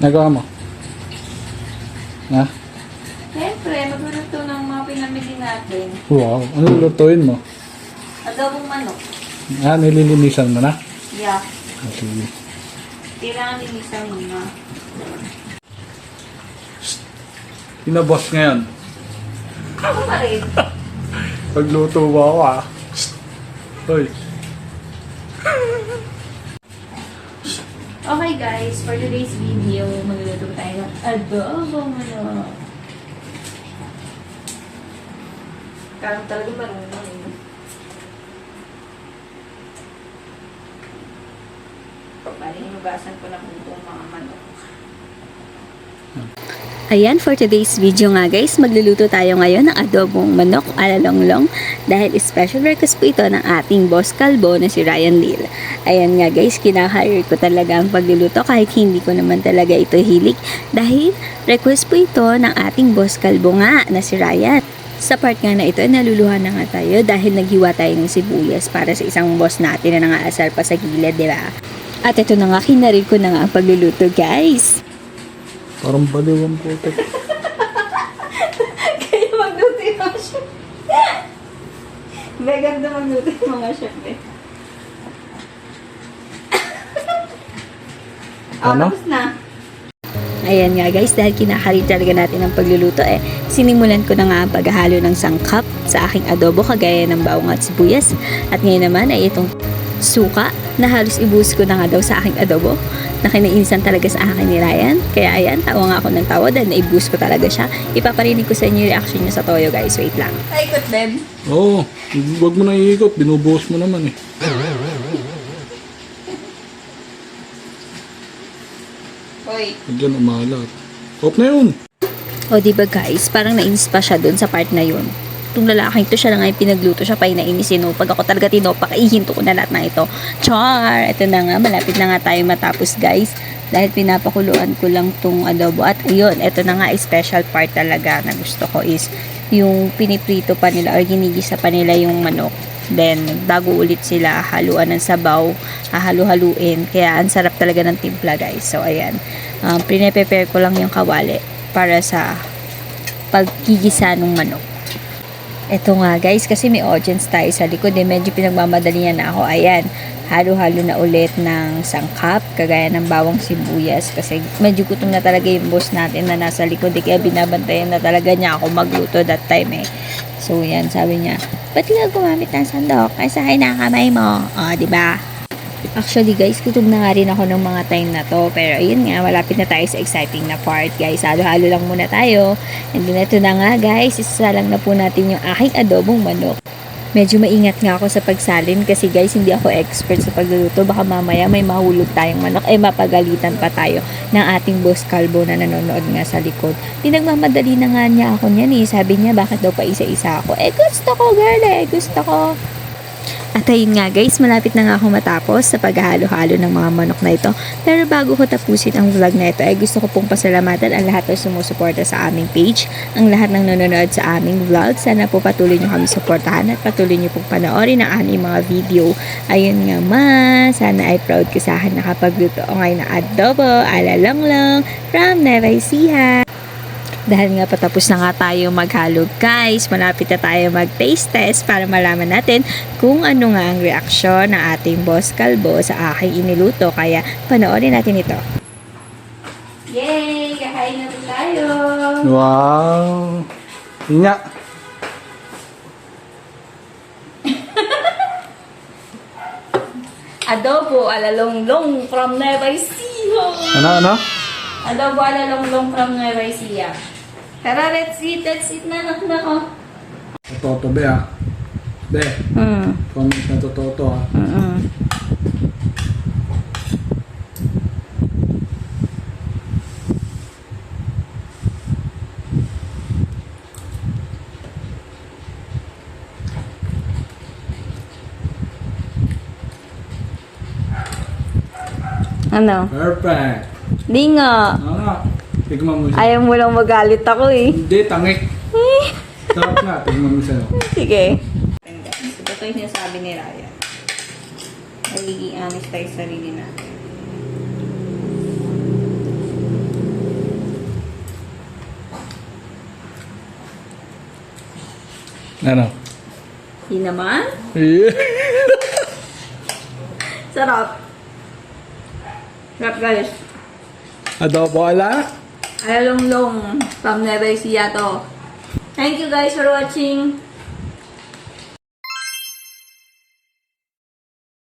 Nagawa mo? Ha? Siyempre, magluluto ng mga pinamili natin. Wow. Ano lulutuin mo? Adobong manok. Nililinisan mo na? Yeah. Sige. Kailangan linisan muna. Sino boss ngayon? Ako pa rin. Pagluto ba ako Hoy. Okay guys, for today's video, magluluto tayo ng adobong manok. Parang talaga marunong eh. Bali, hinugasan ko na kung itong mga manok. Ayan, for today's video nga guys, magluluto tayo ngayon ng adobong manok alalonglong dahil special request po ito ng ating boss kalbo na si Ryan Neal. Ayan nga guys, kinahire ko talaga ang pagluluto kahit hindi ko naman talaga ito hilig dahil request po ito ng ating boss kalbo nga na si Ryan. Sa part nga na ito, naluluhan na nga tayo dahil naghiwa tayo ng sibuyas para sa isang boss natin na nangaasar pa sa gilid, di ba? At ito na nga, kinarin ko na nga ang pagluluto guys. Parang baliw ang putek. Kaya magluto yung mga chef. May ganda magluto yung mga chef eh. Ano? Tapos na. Ayan nga guys, dahil kinahari talaga natin ang pagluluto sinimulan ko na nga ang paghahalo ng sangkap sa aking adobo kagaya ng bawang at sibuyas. At ngayon naman ay itong suka na halos ibuhos ko na nga daw sa aking adobo na kinainisan talaga sa akin ni Ryan. Kaya ayan, tawa nga ako ng tawa dahil naibuhos ko talaga siya. Ipaparinig ko sa inyo yung reaction niya sa toyo guys. Wait lang. Ikot, babe. Oo. Huwag mo na iikot. Binubuhos mo naman eh. Hoy. Diyan umalat. Off na yun. O diba guys, parang nainis pa siya dun sa part na yun. Itong lalaking to, siya na nga yung pinagluto siya pa yung nainisin. Pag ako talaga tinopak, ihinto ko na lahat ng ito. Char! Ito na nga, malapit na nga tayo matapos guys. Dahil pinapakuluan ko lang tong adobo. At ayun, ito na nga, special part talaga na gusto ko is yung piniprito pa nila or ginigisa pa nila yung manok. Then, bago ulit sila haluan ng sabaw, halu-haluin. Kaya, ang sarap talaga ng timpla guys. So, ayan. Prepare ko lang yung kawali para sa pagkigisa ng manok. Ito nga guys, kasi may audience tayo sa likod medyo pinagmamadalian na ako. Ayan, halo-halo na ulit ng sangkap, kagaya ng bawang sibuyas kasi medyo gutom na talaga yung boss natin na nasa likod kaya binabantayan na talaga niya ako magluto that time So yan, sabi niya, ba't ka gumamit ng sandok? Ay sahay na kamay mo. Diba? Actually guys, gutom na nga rin ako ng mga time na to. Pero ayun nga, malapit na tayo sa exciting na part guys. Halo-halo lang muna tayo. And then ito na nga guys, isasalang na po natin yung aking adobong manok. Medyo maingat nga ako sa pagsalin kasi guys, hindi ako expert sa pagluluto. Baka mamaya may mahulog tayong manok, mapagalitan pa tayo ng ating boss kalbo na nanonood nga sa likod. Pinagmamadali na nga niya ako niyan Sabi niya, bakit daw pa isa-isa ako? Gusto ko girl gusto ko. At ayun nga guys, malapit na nga ako matapos sa paghahalo-halo ng mga manok na ito. Pero bago ko tapusin ang vlog na ito, gusto ko pong pasalamatan ang lahat na sumusuporta sa aming page, ang lahat ng nanonood sa aming vlog. Sana po patuloy nyo kami suportahan at patuloy nyo pong panoorin ang aming mga video. Ayun nga sana ay proud ka sa akin nakapagluto o ngayon na adobo, alalonglong, from Nueva Ecija. Dahil nga patapos na nga tayo maghalo guys, malapit na tayo mag-taste test para malaman natin kung ano nga ang reaksyon ng ating boss kalbo sa aking iniluto. Kaya panoorin natin ito. Yay! Kakain na po tayo! Wow. Inya. Adobo alalonglong from Nueva Ecija! Ano? Adobo alalonglong from Nueva Ecija. Tara, let's eat na nako. Toto be Be. Comment na toto Ano? Perfect. Di nga. Tignan mo siya. Ayaw mo lang magalit ako Hindi, tangik. Sarap nga. Tignan mo siya. Sige. Ito yung sinasabi ni Raya. Nagiging honest tayo sa sarili natin. Ano? Hindi naman. Sarap. Sarap guys. Adobo ala? Alalong-long from Nueva Ecija to. Thank you guys for watching.